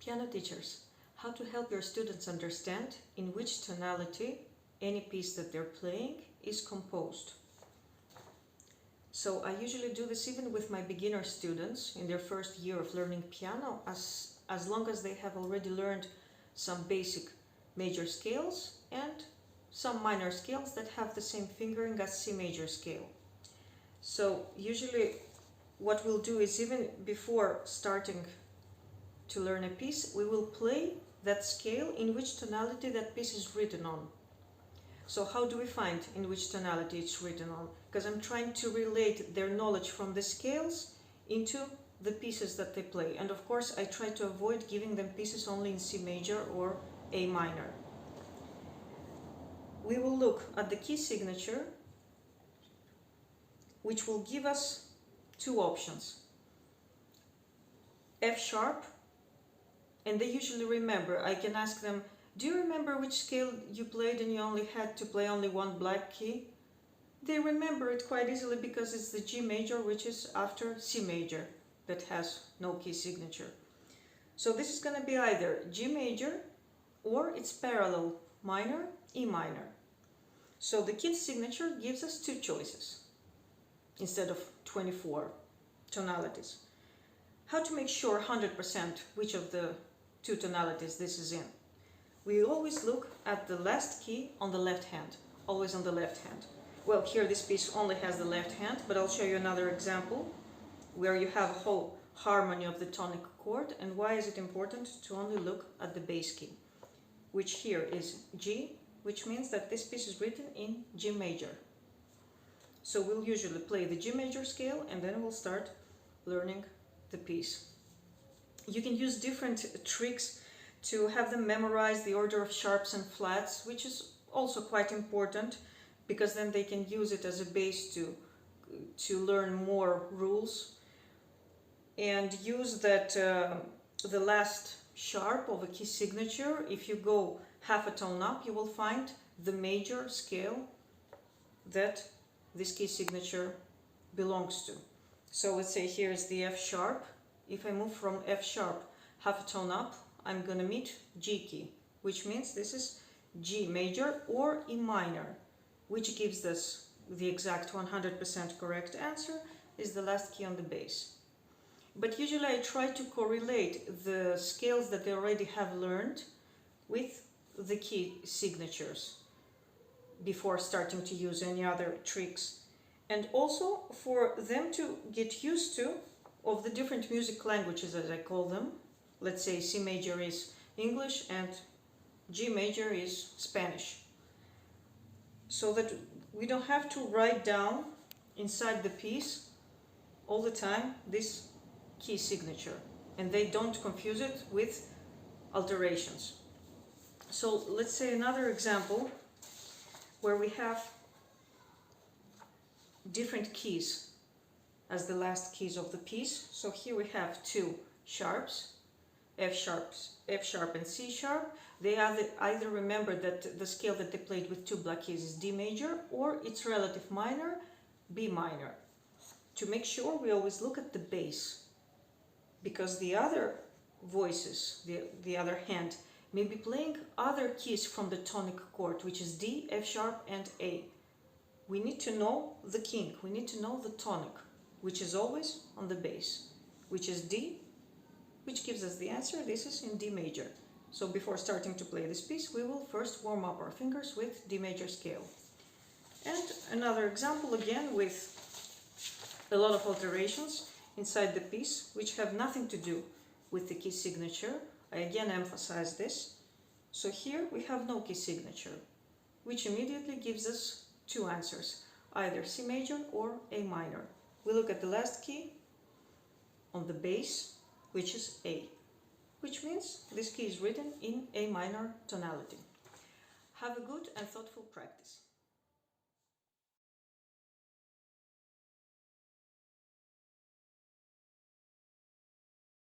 Piano teachers, how to help your students understand in which tonality any piece that they're playing is composed. So I usually do this even with my beginner students in their first year of learning piano, as long as they have already learned some basic major scales and some minor scales that have the same fingering as C major scale. So usually what we'll do is, even before starting to learn a piece, we will play that scale in which tonality that piece is written on. So how do we find in which tonality it's written on? Because I'm trying to relate their knowledge from the scales into the pieces that they play. And of course I try to avoid giving them pieces only in C major or A minor. We will look at the key signature, which will give us two options: F sharp, and they usually remember. I can ask them, do you remember which scale you played and you only had to play only one black key? They remember it quite easily because it's the G major, which is after C major, that has no key signature. So this is going to be either G major or its parallel minor, E minor. So the key signature gives us two choices instead of 24 tonalities. How to make sure 100% which of the two tonalities this is in? We always look at the last key on the left hand, always on the left hand. Well, here this piece only has the left hand, but I'll show you another example where you have a whole harmony of the tonic chord. And why is it important to only look at the bass key, which here is G, which means that this piece is written in G major. So we'll usually play the G major scale and then we'll start learning the piece. You can use different tricks to have them memorize the order of sharps and flats, which is also quite important, because then they can use it as a base to learn more rules, and use that the last sharp of a key signature. If you go half a tone up, you will find the major scale that this key signature belongs to. So let's say here is the F sharp. If I move from F sharp half a tone up, I'm going to meet G key, which means this is G major or E minor, which gives us the exact 100% correct answer, is the last key on the bass. But usually I try to correlate the scales that they already have learned with the key signatures before starting to use any other tricks. And also for them to get used to of the different music languages, as I call them. Let's say C major is English and G major is Spanish. So that we don't have to write down inside the piece all the time this key signature, and they don't confuse it with alterations. So let's say another example where we have different keys as the last keys of the piece. So here we have two sharps, F sharp and C sharp. They either remember that the scale that they played with two black keys is D major or its relative minor, B minor. To make sure, we always look at the bass, because the other voices, the other hand, may be playing other keys from the tonic chord, which is D, F sharp and A. We need to know the king, we need to know the tonic, which is always on the bass, which is D, which gives us the answer. This is in D major. So before starting to play this piece, we will first warm up our fingers with D major scale. And another example again with a lot of alterations inside the piece, which have nothing to do with the key signature. I again emphasize this. So here we have no key signature, which immediately gives us two answers, either C major or A minor. We look at the last key on the bass, which is A, which means this key is written in A minor tonality. Have a good and thoughtful practice.